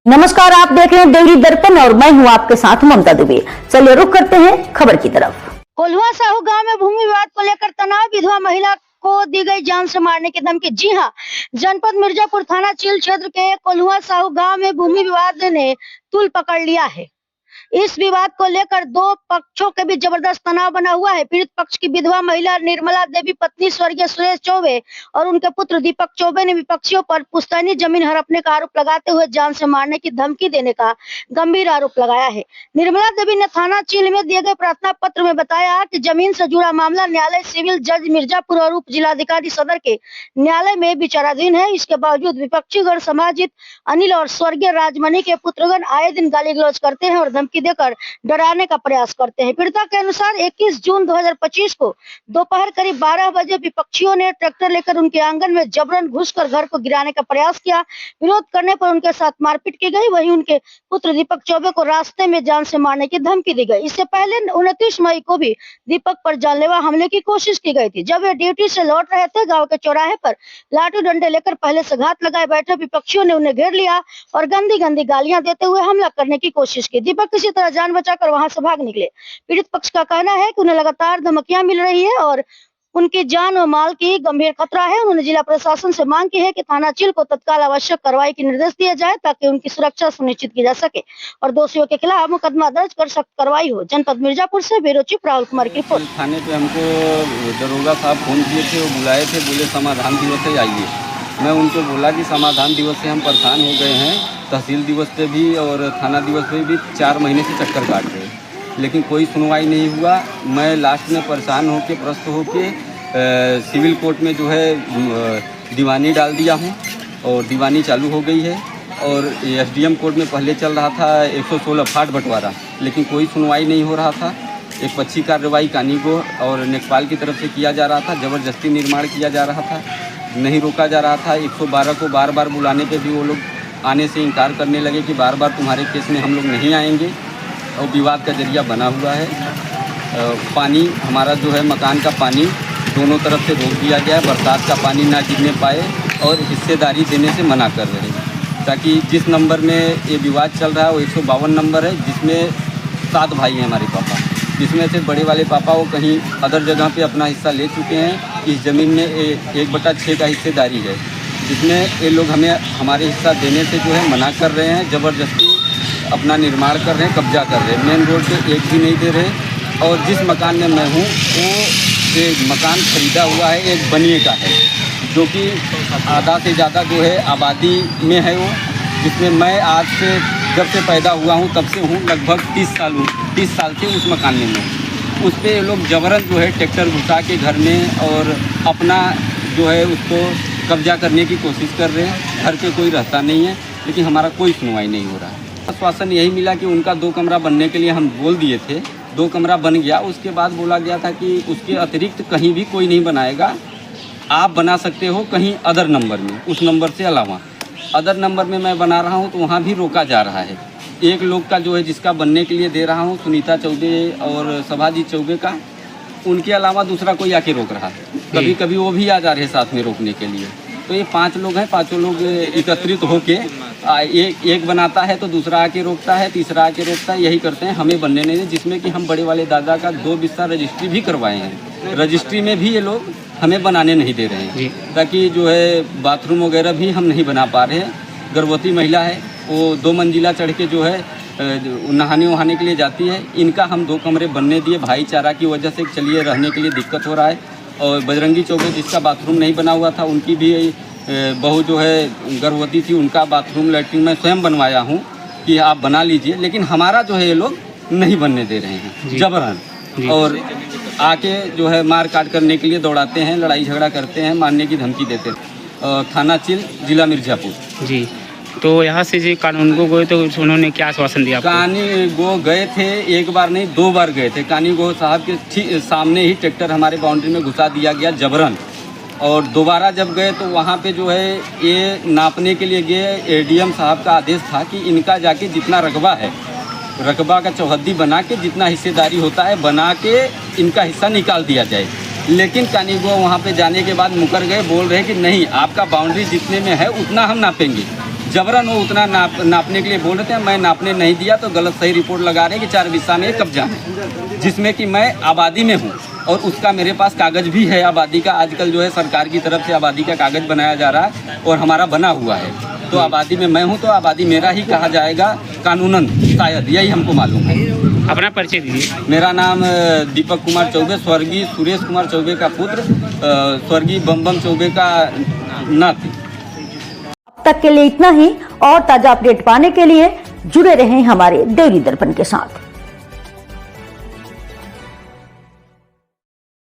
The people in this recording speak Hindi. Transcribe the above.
नमस्कार, आप देख रहे हैं देवरी दर्पण और मैं हूं आपके साथ ममता दुबे। चलिए रुक करते हैं खबर की तरफ। कोल्हुआ साहू गांव में भूमि विवाद को लेकर तनाव, विधवा महिला को दी गई जान से मारने की धमकी। जी हां, जनपद मिर्जापुर थाना चील क्षेत्र के कोल्हुआ साहू गांव में भूमि विवाद ने तूल पकड़ लिया है। इस विवाद को लेकर दो पक्षों के बीच जबरदस्त तनाव बना हुआ है। पीड़ित पक्ष की विधवा महिला निर्मला देवी पत्नी स्वर्गीय सुरेश चौबे और उनके पुत्र दीपक चौबे ने विपक्षियों पर पुश्तैनी जमीन हड़पने का आरोप लगाते हुए जान से मारने की धमकी देने का गंभीर आरोप लगाया है। निर्मला देवी ने थाना चील में दिए गए प्रार्थना पत्र में बताया कि जमीन से जुड़ा मामला न्यायालय सिविल जज मिर्जापुर और उप जिलाधिकारी सदर के न्यायालय में विचाराधीन है। इसके बावजूद विपक्षी गण समाजित अनिल और स्वर्गीय राजमणि के पुत्रगण आए दिन गाली गलौज करते हैं और धमकी देकर डराने का प्रयास करते हैं। पीड़िता के अनुसार 21 जून 2025 को दोपहर करीब 12 बजे विपक्षियों ने ट्रैक्टर लेकर उनके आंगन में जबरन घुसकर घर को गिराने का प्रयास किया। विरोध करने पर उनके साथ मारपीट की गई। वहीं उनके पुत्र दीपक चौबे को रास्ते में जान से मारने की धमकी दी गई। इससे पहले 29 मई को भी दीपक पर जानलेवा हमले की कोशिश की गई थी। जब वे ड्यूटी से लौट रहे थे, गाँव के चौराहे पर लाठी डंडे लेकर पहले से घात लगाए बैठे विपक्षियों ने उन्हें घेर लिया और गंदी गंदी गालियां देते हुए हमला करने की कोशिश की। दीपक किसी तरह जान बचाकर वहां से भाग निकले। पीड़ित पक्ष का कहना है कि उन्हें लगातार धमकियां मिल रही है और उनकी जान और माल की गंभीर खतरा है। उन्होंने जिला प्रशासन से मांग की है कि थाना चील को तत्काल आवश्यक कार्रवाई के निर्देश दिए जाए ताकि उनकी सुरक्षा सुनिश्चित की जा सके और दोषियों के खिलाफ मुकदमा दर्ज कर सख्त कार्रवाई हो। जनपद मिर्जापुर से ब्यूरो चीफ राहुल कुमार की रिपोर्ट। थाने पे हमको दरोगा साहब फोन किए थे, वो बुलाए थे, बोले समाधान दिवस से आइए। मैं उनको बोला कि समाधान दिवस से हम परेशान हो गए हैं, तहसील दिवस पे भी और थाना दिवस पे भी 4 महीने से चक्कर काट रहे, लेकिन कोई सुनवाई नहीं हुआ। मैं लास्ट में परेशान होके प्रस्त होके सिविल कोर्ट में जो है दीवानी डाल दिया हूँ और दीवानी चालू हो गई है। और एसडीएम कोर्ट में पहले चल रहा था 116 फाट बंटवारा, लेकिन कोई सुनवाई नहीं हो रहा था। एक पक्षी कार्रवाई कानीगो और नेपाल की तरफ से किया जा रहा था, ज़बरदस्ती निर्माण किया जा रहा था, नहीं रोका जा रहा था। 112 को बार बार बुलाने पे भी वो लोग आने से इनकार करने लगे कि बार बार तुम्हारे केस में हम लोग नहीं आएंगे और विवाद का जरिया बना हुआ है। पानी हमारा जो है मकान का पानी दोनों तरफ से रोक दिया गया है, बरसात का पानी ना गिरने पाए और हिस्सेदारी देने से मना कर रहे हैं, ताकि जिस नंबर में ये विवाद चल रहा है वो 152 नंबर है, जिसमें 7 भाई हैं हमारे पापा, जिसमें से बड़े वाले पापा वो कहीं अदर जगह पे अपना हिस्सा ले चुके हैं। इस ज़मीन में 1/6 का हिस्सेदारी है, जिसमें ये लोग हमें हमारे हिस्सा देने से जो है मना कर रहे हैं, ज़बरदस्ती अपना निर्माण कर रहे हैं, कब्जा कर रहे हैं। मेन रोड पे एक भी नहीं दे रहे। और जिस मकान में मैं हूँ वो एक मकान खरीदा हुआ है, एक बनिए का है, जो कि आधा से ज़्यादा जो है आबादी में है वो, जिसमें मैं आज से जब से पैदा हुआ हूँ तब से हूँ, लगभग 30 साल हूँ, 30 साल से उस मकान में हूँ। उस पर लोग जबरन जो है ट्रैक्टर घुसा के घर में और अपना जो है उसको कब्जा करने की कोशिश कर रहे हैं। घर पे कोई रहता नहीं है, लेकिन हमारा कोई सुनवाई नहीं हो रहा है। आश्वासन यही मिला कि उनका 2 कमरा बनने के लिए हम बोल दिए थे, 2 कमरा बन गया। उसके बाद बोला गया था कि उसके अतिरिक्त कहीं भी कोई नहीं बनाएगा, आप बना सकते हो कहीं अदर नंबर में, उस नंबर से अलावा। अदर नंबर में मैं बना रहा हूँ तो वहाँ भी रोका जा रहा है। एक लोग का जो है जिसका बनने के लिए दे रहा हूँ, सुनीता चौबे और सभाजीत चौबे का, उनके अलावा दूसरा कोई आके रोक रहा है। कभी कभी वो भी आ जा रहे हैं साथ में रोकने के लिए। तो ये 5 लोग हैं, 5 लोग एकत्रित होके एक बनाता है तो दूसरा आके रोकता है, तीसरा आके रोकता है, यही करते हैं, हमें बनने नहीं दे। जिसमें कि हम बड़े वाले दादा का 2 बिस्सा रजिस्ट्री भी करवाए हैं, रजिस्ट्री में भी ये लोग हमें बनाने नहीं दे रहे हैं, ताकि जो है बाथरूम वगैरह भी हम नहीं बना पा रहे हैं। गर्भवती महिला है, वो 2 मंजिला चढ़ के जो है नहाने वहाने के लिए जाती है। इनका हम 2 कमरे बनने दिए, भाईचारा की वजह से चलिए रहने के लिए दिक्कत हो रहा है। और बजरंगी चौबे जिसका बाथरूम नहीं बना हुआ था, उनकी भी बहू जो है गर्भवती थी, उनका बाथरूम लैट्रिन मैं स्वयं बनवाया हूँ कि आप बना लीजिए, लेकिन हमारा जो है ये लोग नहीं बनने दे रहे हैं जबरन। और आके जो है मार काट करने के लिए दौड़ाते हैं, लड़ाई झगड़ा करते हैं, मारने की धमकी देते हैं। थाना चील, जिला मिर्जापुर। जी, तो यहाँ से जी कानून गो गए तो उन्होंने क्या आश्वासन दिया आपको? कानी गो गए थे, एक बार नहीं 2 बार गए थे। कानी गो साहब के ठीक सामने ही ट्रैक्टर हमारे बाउंड्री में घुसा दिया गया जबरन। और दोबारा जब गए तो वहाँ पे जो है ये नापने के लिए गए। एडीएम साहब का आदेश था कि इनका जाके जितना रकबा है, रकबा का चौहद्दी बना के जितना हिस्सेदारी होता है बना के इनका हिस्सा निकाल दिया जाए। लेकिन कानीगो वहाँ पे जाने के बाद मुकर गए, बोल रहे कि नहीं, आपका बाउंड्री जितने में है उतना हम नापेंगे। जबरन वो उतना नापने के लिए बोल रहे थे। मैं नापने नहीं दिया तो गलत सही रिपोर्ट लगा रहे कि 4 बिस्सा में कब्जा है, जिसमें कि मैं आबादी में हूँ और उसका मेरे पास कागज़ भी है आबादी का। आजकल जो है सरकार की तरफ से आबादी का कागज़ बनाया जा रहा है और हमारा बना हुआ है, तो आबादी में मैं हूँ तो आबादी मेरा ही कहा जाएगा कानूनन, शायद यही हमको मालूम है। अपना परिचय दीजिए। मेरा नाम दीपक कुमार चौबे, स्वर्गीय सुरेश कुमार चौबे का पुत्र, स्वर्गीय बम चौबे का नाती। अब तक के लिए इतना ही, और ताजा अपडेट पाने के लिए जुड़े रहें हमारे देवरी दर्पण के साथ।